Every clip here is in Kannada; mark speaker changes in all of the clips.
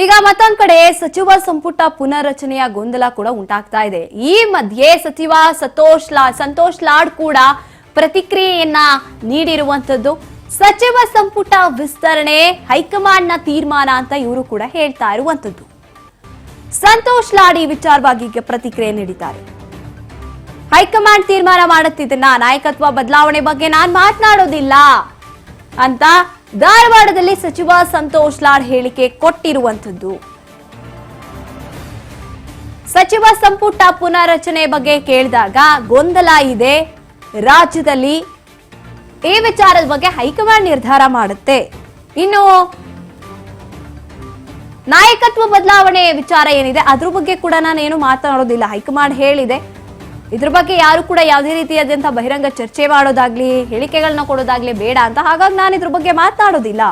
Speaker 1: ಈಗ ಮತ್ತೊಂದು ಕಡೆ ಸಚಿವ ಸಂಪುಟ ಪುನರ್ರಚನೆಯ ಗೊಂದಲ ಕೂಡ ಉಂಟಾಗ್ತಾ ಇದೆ. ಈ ಮಧ್ಯೆ ಸಚಿವ ಸಂತೋಷ್ ಲಾಡ್ ಕೂಡ ಪ್ರತಿಕ್ರಿಯೆಯನ್ನ ನೀಡಿರುವಂತದ್ದು. ಸಚಿವ ಸಂಪುಟ ವಿಸ್ತರಣೆ ಹೈಕಮಾಂಡ್ ನ ತೀರ್ಮಾನ ಅಂತ ಇವರು ಕೂಡ ಹೇಳ್ತಾ ಇರುವಂತದ್ದು. ಸಂತೋಷ್ ಲಾಡ್ ಈ ವಿಚಾರವಾಗಿ ಪ್ರತಿಕ್ರಿಯೆ ನೀಡಿದ್ದಾರೆ. ಹೈಕಮಾಂಡ್ ತೀರ್ಮಾನ ಮಾಡುತ್ತಿದ್ದನ್ನ ನಾಯಕತ್ವ ಬದಲಾವಣೆ ಬಗ್ಗೆ ನಾನು ಮಾತನಾಡೋದಿಲ್ಲ ಅಂತ ಧಾರವಾಡದಲ್ಲಿ ಸಚಿವ ಸಂತೋಷ್ ಲಾಡ್ ಹೇಳಿಕೆ ಕೊಟ್ಟಿರುವಂತದ್ದು. ಸಚಿವ ಸಂಪುಟ ಪುನರ್ರಚನೆ ಬಗ್ಗೆ ಕೇಳಿದಾಗ ಗೊಂದಲ ಇದೆ ರಾಜ್ಯದಲ್ಲಿ, ಈ ವಿಚಾರದ ಬಗ್ಗೆ ಹೈಕಮಾಂಡ್ ನಿರ್ಧಾರ ಮಾಡುತ್ತೆ. ಇನ್ನು ನಾಯಕತ್ವ ಬದಲಾವಣೆ ವಿಚಾರ ಏನಿದೆ ಅದ್ರ ಬಗ್ಗೆ ಕೂಡ ನಾನೇನು ಮಾತನಾಡೋದಿಲ್ಲ, ಹೈಕಮಾಂಡ್ ಹೇಳಿದೆ. ಇದ್ರ ಬಗ್ಗೆ ಯಾರು ಕೂಡ ಯಾವುದೇ ರೀತಿಯಾದಂತಹ ಬಹಿರಂಗ ಚರ್ಚೆ ಮಾಡೋದಾಗ್ಲಿ ಹೇಳಿಕೆಗಳನ್ನ ಕೊಡೋದಾಗ್ಲಿ ಬೇಡ ಅಂತ, ಹಾಗಾಗಿ ನಾನು ಇದ್ರ ಬಗ್ಗೆ ಮಾತನಾಡೋದಿಲ್ಲ,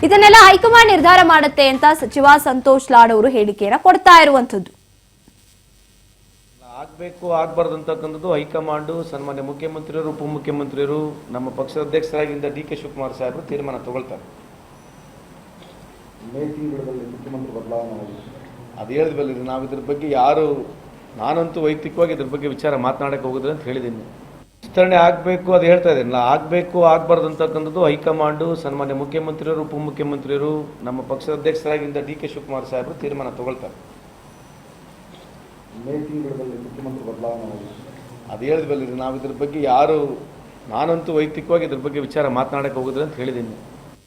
Speaker 1: ಇದನ್ನೆಲ್ಲ ಹೈಕಮಾಂಡ್ ನಿರ್ಧಾರ ಮಾಡುತ್ತೆ ಅಂತ ಸಚಿವ ಸಂತೋಷ್ ಲಾಡ್ ಅವರು ಹೇಳಿಕೆಯನ್ನ ಕೊಡ್ತಾ ಇರುವಂತದ್ದು.
Speaker 2: ಆಗ್ಬೇಕು ಆಗ್ಬಾರ್ದು ಅಂತಕ್ಕಂಥದ್ದು ಹೈಕಮಾಂಡ್ ಸನ್ಮಾನ್ಯ ಮುಖ್ಯಮಂತ್ರಿಯವರು ಉಪಮುಖ್ಯಮಂತ್ರಿಯರು ನಮ್ಮ ಪಕ್ಷದ ಅಧ್ಯಕ್ಷರಾಗಿದ್ದ ಡಿ.ಕೆ. ಶಿವಕುಮಾರ್ ಸಾಹೇಬರು ತೀರ್ಮಾನ ತಗೊಳ್ತಾರೆ.
Speaker 3: ಮೇ ತಿಂಗಳಲ್ಲಿ ಮುಖ್ಯಮಂತ್ರಿ ಬದಲಾವಣೆ
Speaker 2: ಅದು ಹೇಳಿದ್ವಲ್ಲ, ನಾವು ಇದ್ರ ಬಗ್ಗೆ ಯಾರು, ನಾನಂತೂ ವೈಯಕ್ತಿಕವಾಗಿ ಇದ್ರ ಬಗ್ಗೆ ವಿಚಾರ ಮಾತನಾಡಕ್ಕೆ ಹೋಗಿದ್ರೆ ಅಂತ ಹೇಳಿದ್ದೀನಿ. ವಿಸ್ತರಣೆ ಆಗಬೇಕು ಅದು ಹೇಳ್ತಾ ಇದ್ದೀನಿ, ಆಗಬೇಕು ಆಗಬಾರ್ದು ಅಂತಕ್ಕಂಥದ್ದು ಹೈಕಮಾಂಡ್ ಸನ್ಮಾನ್ಯ ಮುಖ್ಯಮಂತ್ರಿಯವರು ಉಪಮುಖ್ಯಮಂತ್ರಿಯರು ನಮ್ಮ ಪಕ್ಷದ ಅಧ್ಯಕ್ಷರಾಗಿದ್ದ ಡಿ.ಕೆ. ಶಿವಕುಮಾರ್ ಸಾಹೇಬರು ತೀರ್ಮಾನ ತಗೊಳ್ತಾರೆ.
Speaker 3: ಮೇ ತಿಂಗಳಲ್ಲಿ ಮುಖ್ಯಮಂತ್ರಿ ಬದಲಾವಣೆ
Speaker 2: ಅದು ಹೇಳಿದ್ವಲ್ಲ, ನಾವು ಇದ್ರ ಬಗ್ಗೆ ಯಾರು, ನಾನಂತೂ ವೈಯಕ್ತಿಕವಾಗಿ ಇದ್ರ ಬಗ್ಗೆ ವಿಚಾರ ಮಾತನಾಡಕ್ಕೆ ಹೋಗಿದ್ರೆ ಅಂತ ಹೇಳಿದ್ದೀನಿ.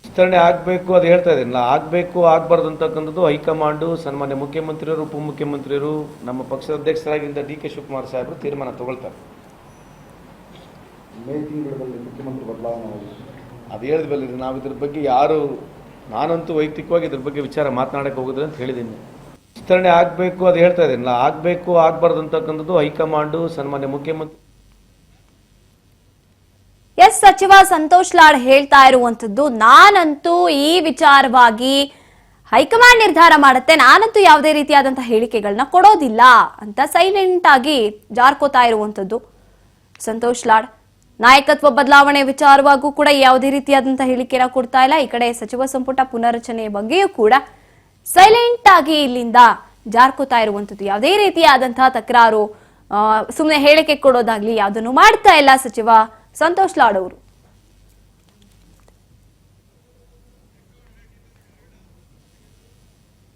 Speaker 2: ವಿಸ್ತರಣೆ ಆಗಬೇಕು ಅದು ಹೇಳ್ತಾ ಇದ್ದೀನಿ, ಆಗಬೇಕು ಆಗಬಾರ್ದು ಅಂತಕ್ಕಂಥದ್ದು ಹೈಕಮಾಂಡ್ ಸನ್ಮಾನ್ಯ ಮುಖ್ಯಮಂತ್ರಿಯವರು ಉಪಮುಖ್ಯಮಂತ್ರಿಯರು ನಮ್ಮ ಪಕ್ಷದ ಅಧ್ಯಕ್ಷರಾಗಿದ್ದ ಡಿ.ಕೆ. ಶಿವಕುಮಾರ್ ಸಾಹೇಬರು ತೀರ್ಮಾನ ತಗೊಳ್ತಾರೆ.
Speaker 3: ಮೇ ತಿಂಗಳಲ್ಲಿ ಮುಖ್ಯಮಂತ್ರಿ ಬದಲಾವಣೆ
Speaker 2: ಅದು ಹೇಳಿದ್ವಲ್ಲ, ನಾವು ಇದ್ರ ಬಗ್ಗೆ ಯಾರು, ನಾನಂತೂ ವೈಯಕ್ತಿಕವಾಗಿ ಇದ್ರ ಬಗ್ಗೆ ವಿಚಾರ ಮಾತನಾಡಕ್ಕೆ ಹೋಗಿದ್ರೆ ಅಂತ ಹೇಳಿದ್ದೀನಿ. ವಿಸ್ತರಣೆ ಆಗಬೇಕು ಅದು ಹೇಳ್ತಾ ಇದ್ದೀನಿ, ಆಗಬೇಕು ಆಗಬಾರ್ದು ಅಂತಕ್ಕಂಥದ್ದು ಹೈಕಮಾಂಡ್ ಸನ್ಮಾನ್ಯ ಮುಖ್ಯಮಂತ್ರಿ.
Speaker 1: ಎಸ್, ಸಚಿವ ಸಂತೋಷ್ ಲಾಡ್ ಹೇಳ್ತಾ ಇರುವಂತದ್ದು, ನಾನಂತೂ ಈ ವಿಚಾರವಾಗಿ ಹೈಕಮಾಂಡ್ ನಿರ್ಧಾರ ಮಾಡುತ್ತೆ, ನಾನಂತೂ ಯಾವುದೇ ರೀತಿಯಾದಂತಹ ಹೇಳಿಕೆಗಳನ್ನ ಕೊಡೋದಿಲ್ಲ ಅಂತ ಸೈಲೆಂಟ್ ಆಗಿ ಜಾರ್ಕೋತಾ ಇರುವಂತದ್ದು ಸಂತೋಷ್ ಲಾಡ್. ನಾಯಕತ್ವ ಬದಲಾವಣೆ ವಿಚಾರವಾಗೂ ಕೂಡ ಯಾವುದೇ ರೀತಿಯಾದಂತಹ ಹೇಳಿಕೆನ ಕೊಡ್ತಾ ಇಲ್ಲ. ಈ ಕಡೆ ಸಚಿವ ಸಂಪುಟ ಪುನರ್ರಚನೆ ಬಗ್ಗೆಯೂ ಕೂಡ ಸೈಲೆಂಟ್ ಆಗಿ ಇಲ್ಲಿಂದ ಜಾರ್ಕೋತಾ ಇರುವಂತದ್ದು. ಯಾವುದೇ ರೀತಿಯಾದಂತಹ ತಕರಾರು, ಸುಮ್ಮನೆ ಹೇಳಿಕೆ ಕೊಡೋದಾಗ್ಲಿ ಯಾವುದನ್ನು ಮಾಡ್ತಾ ಇಲ್ಲ ಸಚಿವ ಸಂತೋಷ್ ಲಾಡ್ ಅವರು.